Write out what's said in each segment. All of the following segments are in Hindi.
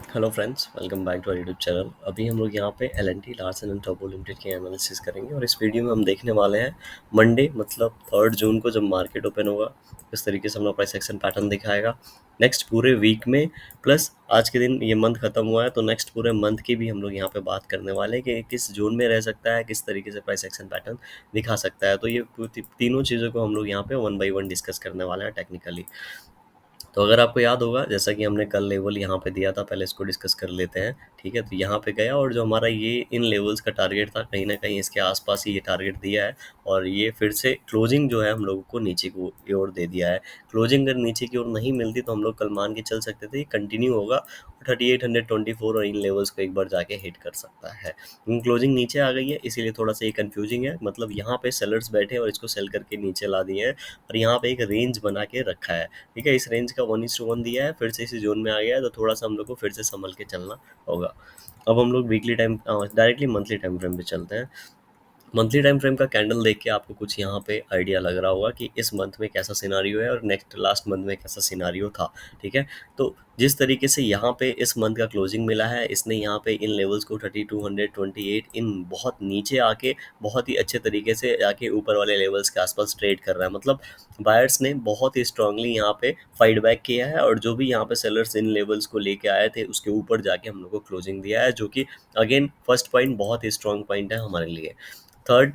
Hello friends, welcome back to our YouTube channel. अभी हम लोग यहाँ पे L N T Larsen and Toubro limited के एनालिसिस करेंगे और इस वीडियो में हम देखने वाले हैं मंडे मतलब 3 जून को जब मार्केट ओपन होगा किस तरीके से अपना प्राइस एक्शन पैटर्न दिखाएगा नेक्स्ट पूरे वीक में। प्लस आज के दिन ये मंथ खत्म हुआ है तो नेक्स्ट पूरे मंथ की भी हम लोग यहाँ पे बात करने वाले हैं कि किस जोन में रह सकता है, किस तरीके से प्राइस एक्शन पैटर्न दिखा सकता है। तो ये तीनों चीज़ों को हम लोग यहाँ पे वन बाई वन डिस्कस करने वाले हैं टेक्निकली। तो अगर आपको याद होगा, जैसा कि हमने कल लेवल यहाँ पे दिया था, पहले इसको डिस्कस कर लेते हैं। ठीक है, तो यहाँ पे गया और जो हमारा ये इन लेवल्स का टारगेट था कहीं ना कहीं इसके आसपास ही ये टारगेट दिया है। और ये फिर से क्लोजिंग जो है हम लोगों को नीचे की ओर दे दिया है। क्लोजिंग अगर नीचे की ओर नहीं मिलती तो हम लोग कल मान के चल सकते थे ये कंटिन्यू होगा, 3824 और इन लेवल्स को एक बार जाके हिट कर सकता है। क्लोजिंग नीचे आ गई है इसीलिए थोड़ा सा ये कंफ्यूजिंग है। मतलब यहाँ पे सेलर्स बैठे और इसको सेल करके नीचे ला दिए हैं और यहाँ पे एक रेंज बना के रखा है। ठीक है, इस रेंज का 1:1 दिया है, फिर से इसी जोन में आ गया है तो थोड़ा सा हम लोग को फिर से संभल के चलना होगा। अब हम लोग weekly time directly monthly time frame पे चलते हैं। मंथली टाइम फ्रेम का कैंडल देख के आपको कुछ यहाँ पे आइडिया लग रहा होगा कि इस मंथ में कैसा सिनारियो है और नेक्स्ट लास्ट मंथ में कैसा सिनारियो था। ठीक है, तो जिस तरीके से यहाँ पे इस मंथ का क्लोजिंग मिला है, इसने यहाँ पे इन लेवल्स को 3228 इन बहुत नीचे आके बहुत ही अच्छे तरीके से जाके ऊपर वाले लेवल्स के आसपास ट्रेड कर रहा है। मतलब बायर्स ने बहुत ही स्ट्रांगली यहाँ पे फाइट बैक किया है और जो भी यहाँ पे सेलर्स इन लेवल्स को लेके आए थे उसके ऊपर जाके हम लोग को क्लोजिंग दिया है, जो कि अगेन फर्स्ट पॉइंट बहुत ही स्ट्रांग पॉइंट है हमारे लिए। थर्ड,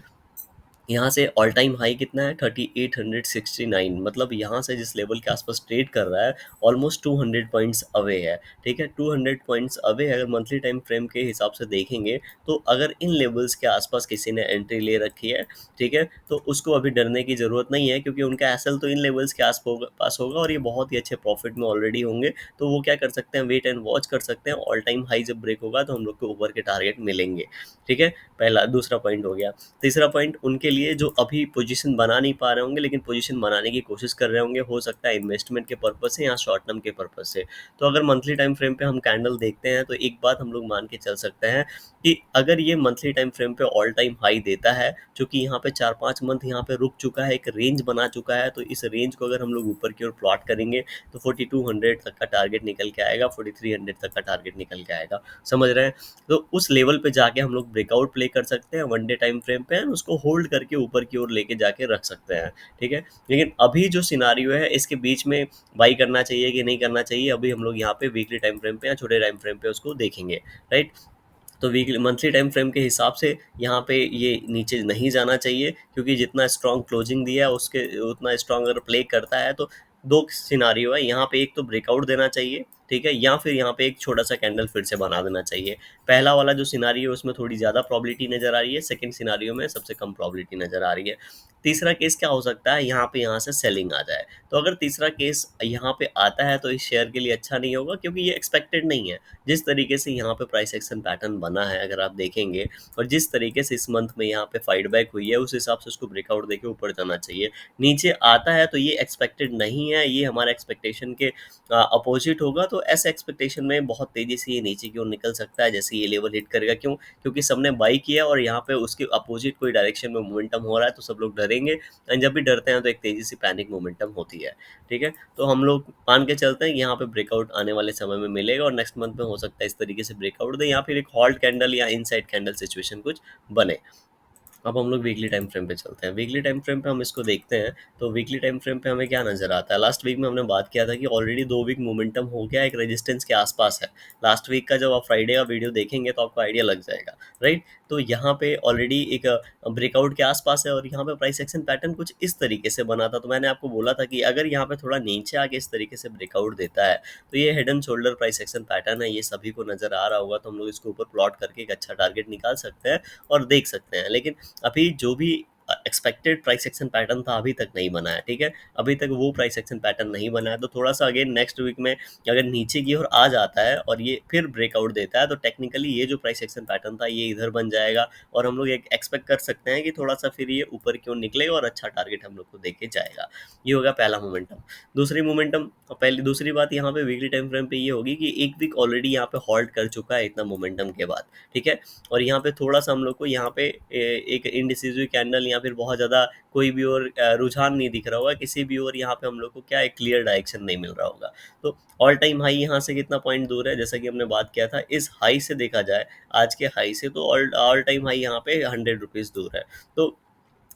यहाँ से ऑल टाइम हाई कितना है 3869, मतलब यहाँ से जिस लेवल के आसपास ट्रेड कर रहा है ऑलमोस्ट 200 पॉइंट्स अवे है। ठीक है, 200 पॉइंट्स अवे अगर मंथली टाइम फ्रेम के हिसाब से देखेंगे तो अगर इन लेवल्स के आसपास किसी ने एंट्री ले रखी है, ठीक है, तो उसको अभी डरने की ज़रूरत नहीं है क्योंकि उनका एसएल तो इन लेवल्स के पास होगा और ये बहुत ही अच्छे प्रॉफिट में ऑलरेडी होंगे। तो वो क्या कर सकते हैं, वेट एंड वॉच कर सकते हैं। ऑल टाइम हाई जब ब्रेक होगा तो हम लोग को ऊपर के टारगेट मिलेंगे। ठीक है, पहला दूसरा पॉइंट हो गया। तीसरा पॉइंट उनके लिए जो अभी पोजीशन बना नहीं पा रहे होंगे लेकिन पोजीशन बनाने की कोशिश कर रहे होंगे, हो सकता है इन्वेस्टमेंट के पर्पज से या शॉर्ट टर्म के पर्पज से। तो अगर मंथली टाइम फ्रेम पे हम कैंडल देखते हैं तो एक बात हम लोग मान के चल सकते हैं कि अगर ये मंथली टाइम फ्रेम पे ऑल टाइम हाई देता है, जो कि यहाँ पे 4-5 मंथ यहाँ पे रुक चुका है, एक रेंज बना चुका है, तो इस रेंज को अगर हम लोग ऊपर की ओर प्लॉट करेंगे तो 4200 तक का टारगेट निकल के आएगा, 4300 तक का टारगेट निकल के आएगा। समझ रहे हैं? तो उस लेवल पे जाके हम लोग ब्रेकआउट प्ले कर सकते हैं वन डे टाइम फ्रेम पे, उसको होल्ड करके ऊपर की ओर लेके जाके रख सकते हैं। ठीक है, लेकिन अभी जो सिनारियो है इसके बीच में बाई करना चाहिए कि नहीं करना चाहिए, अभी हम लोग यहाँ पे वीकली टाइम फ्रेम पे या छोटे टाइम फ्रेम पे उसको देखेंगे। राइट, तो वीकली मंथली टाइम फ्रेम के हिसाब से यहाँ पे ये नीचे नहीं जाना चाहिए क्योंकि जितना स्ट्रॉन्ग क्लोजिंग दिया है उसके उतना स्ट्रॉन्ग अगर प्ले करता है तो दो सिनारियो है यहाँ पे, एक तो ब्रेकआउट देना चाहिए, ठीक है, या फिर यहाँ पे एक छोटा सा कैंडल फिर से बना देना चाहिए। पहला वाला जो सिनारियो है उसमें थोड़ी ज़्यादा प्रॉबिलिटी नज़र आ रही है, सेकंड सिनारियो में सबसे कम प्रॉबिलिटी नज़र आ रही है। तीसरा केस क्या हो सकता है, यहाँ पे यहाँ से सेलिंग आ जाए। तो अगर तीसरा केस यहाँ पे आता है तो इस शेयर के लिए अच्छा नहीं होगा क्योंकि ये एक्सपेक्टेड नहीं है। जिस तरीके से यहाँ पे प्राइस एक्शन पैटर्न बना है अगर आप देखेंगे और जिस तरीके से इस मंथ में यहाँ पे फाइट बैक हुई है उस हिसाब से उसको ब्रेकआउट देके ऊपर जाना चाहिए। नीचे आता है तो ये एक्सपेक्टेड नहीं है, ये हमारे एक्सपेक्टेशन के अपोजिट होगा। तो ऐसे एक्सपेक्टेशन में बहुत तेज़ी से ये नीचे की ओर निकल सकता है जैसे ये लेवल हिट करेगा। क्यों? क्योंकि सबने बाई किया और यहाँ पे उसके अपोजिट कोई डायरेक्शन में मोमेंटम हो रहा है तो सब लोग डरेंगे एंड जब भी डरते हैं तो एक तेज़ी से पैनिक मोमेंटम होती है। ठीक है, तो हम लोग मान के चलते हैं कि यहाँ पे ब्रेकआउट आने वाले समय में मिलेगा और नेक्स्ट मंथ में हो सकता है इस तरीके से ब्रेकआउट दे या फिर एक हॉल्ट कैंडल या इनसाइड कैंडल सिचुएशन कुछ बने। अब हम लोग वीकली टाइम फ्रेम पे चलते हैं। वीकली टाइम फ्रेम पे हम इसको देखते हैं तो वीकली टाइम फ्रेम पे हमें क्या नज़र आता है। लास्ट वीक में हमने बात किया था कि ऑलरेडी 2 वीक मोमेंटम हो गया, एक रेजिस्टेंस के आसपास है। लास्ट वीक का जब आप फ्राइडे का वीडियो देखेंगे तो आपको आइडिया लग जाएगा। राइट, तो यहाँ पे ऑलरेडी एक ब्रेकआउट के आसपास है और यहाँ पे प्राइस एक्शन पैटर्न कुछ इस तरीके से बना था। तो मैंने आपको बोला था कि अगर यहाँ पे थोड़ा नीचे आके इस तरीके से ब्रेकआउट देता है तो ये head and shoulder price action pattern है, ये सभी को नज़र आ रहा होगा। तो हम लोग इसको ऊपर प्लॉट करके एक अच्छा टारगेट निकाल सकते हैं और देख सकते हैं। लेकिन अभी जो भी एक्सपेक्टेड प्राइस एक्शन पैटर्न था अभी तक नहीं बना है। ठीक है, अभी तक वो प्राइस एक्शन पैटर्न नहीं बना है। तो थोड़ा सा अगेन नेक्स्ट वीक में अगर नीचे की ओर आ जाता है और ये फिर ब्रेकआउट देता है तो टेक्निकली ये जो प्राइस एक्शन पैटर्न था ये इधर बन जाएगा और हम लोग एक एक्सपेक्ट कर सकते हैं कि थोड़ा सा फिर ये ऊपर की ओर निकलेगा और अच्छा टारगेट हम लोग को देके जाएगा। ये होगा पहला मोमेंटम। दूसरी मोमेंटम, पहली दूसरी बात यहाँ पे वीकली टाइम फ्रेम पे ये होगी कि एक वीक ऑलरेडी यहाँ पे हॉल्ट कर चुका है इतना मोमेंटम के बाद। ठीक है, और यहाँ पे थोड़ा सा हम लोग को यहाँ पे एक इनडिसिसिव कैंडल या फिर बहुत ज़्यादा कोई भी और रुझान नहीं दिख रहा होगा किसी भी और, यहाँ पे हम लोग को क्या एक क्लियर डायरेक्शन नहीं मिल रहा होगा। तो ऑल टाइम हाई यहाँ से कितना पॉइंट दूर है, जैसा कि हमने बात किया था, इस हाई से देखा जाए आज के हाई से, तो ऑल ऑल टाइम हाई यहाँ पे 100 रुपीज़ दूर है। तो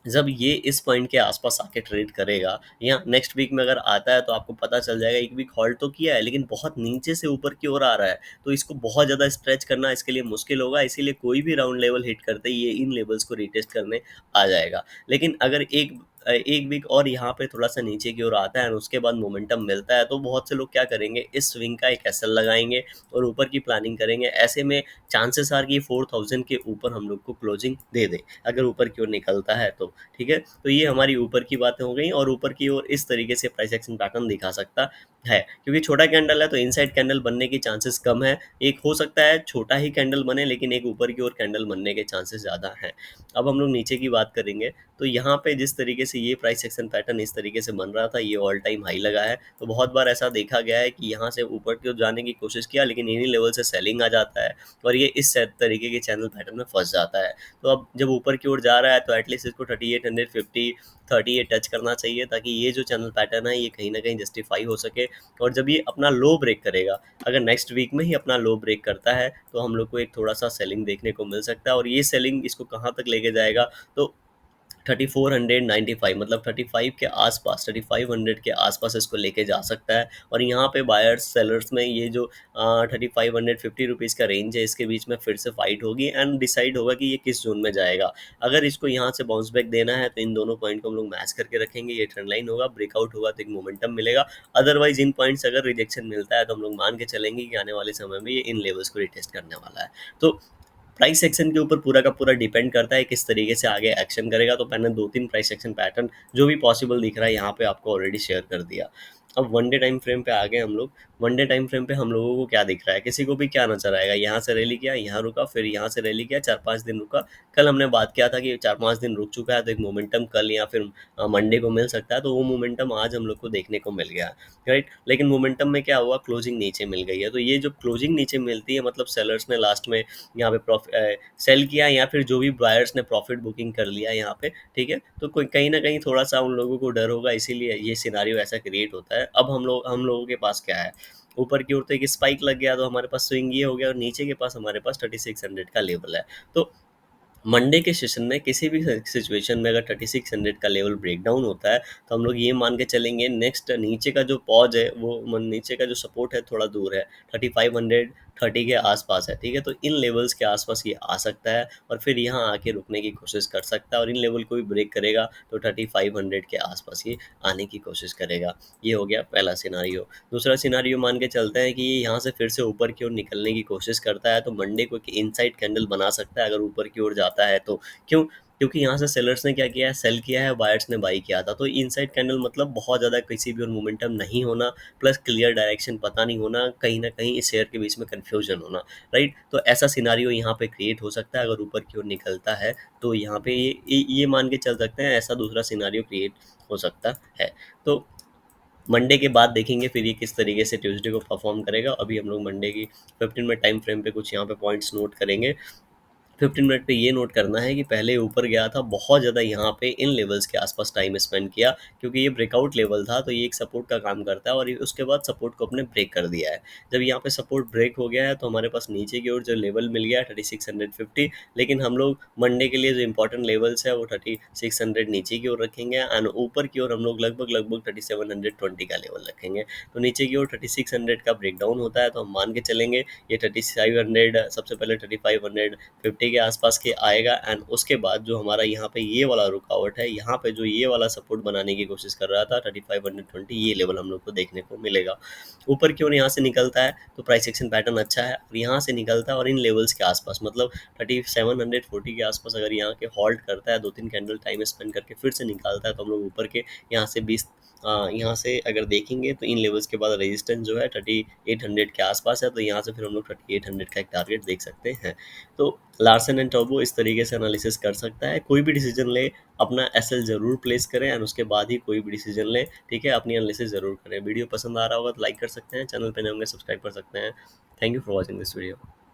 जब ये इस पॉइंट के आसपास आके ट्रेड करेगा या नेक्स्ट वीक में अगर आता है, तो आपको पता चल जाएगा एक वीक होल्ड तो किया है लेकिन बहुत नीचे से ऊपर की ओर आ रहा है, तो इसको बहुत ज़्यादा स्ट्रेच करना इसके लिए मुश्किल होगा। इसीलिए कोई भी राउंड लेवल हिट करते ही ये इन लेवल्स को रिटेस्ट करने आ जाएगा। लेकिन अगर एक वीक और यहाँ पे थोड़ा सा नीचे की ओर आता है और उसके बाद मोमेंटम मिलता है, तो बहुत से लोग क्या करेंगे, इस स्विंग का एक एसएल लगाएंगे और ऊपर की प्लानिंग करेंगे। ऐसे में चांसेस आर कि 4000 के ऊपर हम लोग को क्लोजिंग दे दे, अगर ऊपर की ओर निकलता है तो। ठीक है, तो ये हमारी ऊपर की बातें हो गई, और ऊपर की ओर इस तरीके से प्राइस एक्शन पैटर्न दिखा सकता है। क्योंकि छोटा कैंडल है तो इनसाइड कैंडल बनने की चांसेस कम है। एक हो सकता है छोटा ही कैंडल बने, लेकिन एक ऊपर की ओर कैंडल बनने के चांसेस ज़्यादा हैं। अब हम लोग नीचे की बात करेंगे, तो यहाँ पे जिस तरीके से ये प्राइस एक्शन पैटर्न इस तरीके से बन रहा था, ये ऑल टाइम हाई लगा है। तो बहुत बार ऐसा देखा गया है कि यहाँ से ऊपर की ओर जाने की कोशिश किया, लेकिन इन्हीं लेवल से सेलिंग आ जाता है और ये इस तरीके के चैनल पैटर्न में फंस जाता है। तो अब जब ऊपर की ओर जा रहा है, तो एटलीस्ट इसको 3850 38 टच करना चाहिए, ताकि ये जो चैनल पैटर्न है ये कहीं ना कहीं जस्टिफाई हो सके। और जब ये अपना लो ब्रेक करेगा, अगर नेक्स्ट वीक में ही अपना लो ब्रेक करता है, तो हम लोग को एक थोड़ा सा सेलिंग देखने को मिल सकता है। और ये सेलिंग इसको कहाँ तक लेके जाएगा, तो 3495, मतलब 35 के आसपास, 3500 के आसपास इसको लेके जा सकता है। और यहाँ पे बायर्स सेलर्स में ये जो 3550 रुपीज़ का रेंज है, इसके बीच में फिर से फाइट होगी एंड डिसाइड होगा कि ये किस जोन में जाएगा। अगर इसको यहाँ से बाउंस बैक देना है, तो इन दोनों पॉइंट को हम लोग मैच करके रखेंगे। ये ट्रेंड लाइन होगा, ब्रेकआउट होगा तो एक मोमेंटम मिलेगा। अदरवाइज इन पॉइंट्स अगर रिजेक्शन मिलता है, तो हम लोग मान के चलेंगे कि आने वाले समय में ये इन लेवल्स को रिटेस्ट करने वाला है। तो प्राइस एक्शन के ऊपर पूरा का पूरा डिपेंड करता है किस तरीके से आगे एक्शन करेगा। तो मैंने 2-3 प्राइस एक्शन पैटर्न जो भी पॉसिबल दिख रहा है यहाँ पे आपको ऑलरेडी शेयर कर दिया। अब वन डे टाइम फ्रेम पे आ गए हम लोग। वन डे टाइम फ्रेम पे हम लोगों को क्या दिख रहा है, किसी को भी क्या नजर आएगा, यहाँ से रैली किया, यहाँ रुका, फिर यहाँ से रैली किया, 4-5 दिन रुका। कल हमने बात किया था कि 4-5 दिन रुक चुका है, तो एक मोमेंटम कल या फिर मंडे को मिल सकता है। तो वो मोमेंटम आज हम लोग को देखने को मिल गया, राइट। लेकिन मोमेंटम में क्या हुआ, क्लोजिंग नीचे मिल गई है। तो ये जो क्लोजिंग नीचे मिलती है, मतलब सेलर्स ने लास्ट में यहाँ पे सेल किया, या फिर जो भी बायर्स ने प्रॉफिट बुकिंग कर लिया यहाँ पे, ठीक है। तो कोई कहीं ना कहीं थोड़ा सा उन लोगों को डर होगा, इसीलिए ये सिनारियो ऐसा क्रिएट होता है। अब हम लोगों के पास क्या है, ऊपर की ओर तो एक स्पाइक लग गया, तो हमारे पास स्विंग ये हो गया, और नीचे के पास हमारे पास 3600 का लेवल है। तो मंडे के सेशन में किसी भी सिचुएशन में अगर 3600 का लेवल ब्रेक डाउन होता है, तो हम लोग ये मान के चलेंगे नेक्स्ट नीचे का जो पॉज है, वो नीचे का जो सपोर्ट है थोड़ा दूर है, 3530 के आसपास है, ठीक है। तो इन लेवल्स के आसपास ये आ सकता है और फिर यहाँ आके रुकने की कोशिश कर सकता है, और इन लेवल को भी ब्रेक करेगा तो 3500 के आसपास ये आने की कोशिश करेगा। ये हो गया पहला सिनारियो। दूसरा सिनारियो मान के चलते हैं कि ये यहाँ से फिर से ऊपर की ओर निकलने की कोशिश करता है, तो मंडे को एक इनसाइड कैंडल बना सकता है अगर ऊपर की ओर जाता है तो। क्यों? क्योंकि यहाँ से सेलर्स ने क्या किया है, सेल किया है, बायर्स ने बाई किया था। तो इनसाइड कैंडल मतलब बहुत ज़्यादा किसी भी और मोमेंटम नहीं होना, प्लस क्लियर डायरेक्शन पता नहीं होना, कहीं ना कहीं इस शेयर के बीच में कन्फ्यूजन होना, राइट। तो ऐसा सिनारियो यहाँ पे क्रिएट हो सकता है अगर ऊपर की ओर निकलता है, तो यहाँ पे ये मान के चल सकते हैं ऐसा दूसरा सिनारियो क्रिएट हो सकता है। तो मंडे के बाद देखेंगे फिर ये किस तरीके से ट्यूसडे को परफॉर्म करेगा। अभी हम लोग मंडे की 15 मिनट टाइम फ्रेम पे कुछ यहाँ पे पॉइंट्स नोट करेंगे। 15 मिनट पे ये नोट करना है कि पहले ऊपर गया था, बहुत ज़्यादा यहाँ पे इन लेवल्स के आसपास टाइम स्पेंड किया, क्योंकि ये ब्रेकआउट लेवल था, तो ये एक सपोर्ट का काम करता है, और उसके बाद सपोर्ट को अपने ब्रेक कर दिया है। जब यहाँ पे सपोर्ट ब्रेक हो गया है, तो हमारे पास नीचे की ओर जो लेवल मिल गया है 3650, लेकिन हम लोग मंडे के लिए जो इंपॉर्टेंट लेवल्स है वो 3600 नीचे की ओर रखेंगे, एंड ऊपर की ओर हम लोग लगभग 3720 का लेवल रखेंगे। तो नीचे की ओर 3600 का ब्रेक डाउन होता है, तो हम मान के चलेंगे ये 3500, सबसे पहले 3550 के आसपास के आएगा, एंड उसके बाद जो हमारा यहाँ पे ये वाला रुकावट है, यहाँ पे जो ये वाला सपोर्ट बनाने की कोशिश कर रहा था 3520, ये लेवल हम लोग को देखने को मिलेगा। ऊपर की ओर यहाँ से निकलता है तो प्राइस एक्शन पैटर्न अच्छा है, और यहाँ से निकलता है और इन लेवल्स के आसपास, मतलब 3740 के आसपास अगर यहाँ के हॉल्ट करता है, 2-3 कैंडल टाइम स्पेंड करके फिर से निकालता है, तो हम लोग ऊपर के यहाँ से 20, यहाँ से अगर देखेंगे तो इन लेवल्स के बाद रेजिस्टेंस जो है 3800 के आसपास है, तो यहाँ से फिर हम लोग 3800 का एक टारगेट देख सकते हैं। तो लार्सन एंड टर्बो इस तरीके से एनालिसिस कर सकता है। कोई भी डिसीजन ले, अपना एसएल जरूर प्लेस करें, एंड उसके बाद ही कोई भी डिसीजन ले, ठीक है। अपनी एनालिसिस जरूर करें। वीडियो पसंद आ रहा होगा तो लाइक कर सकते हैं, चैनल पे नए होंगे सब्सक्राइब कर सकते हैं। Thank you for watching this video.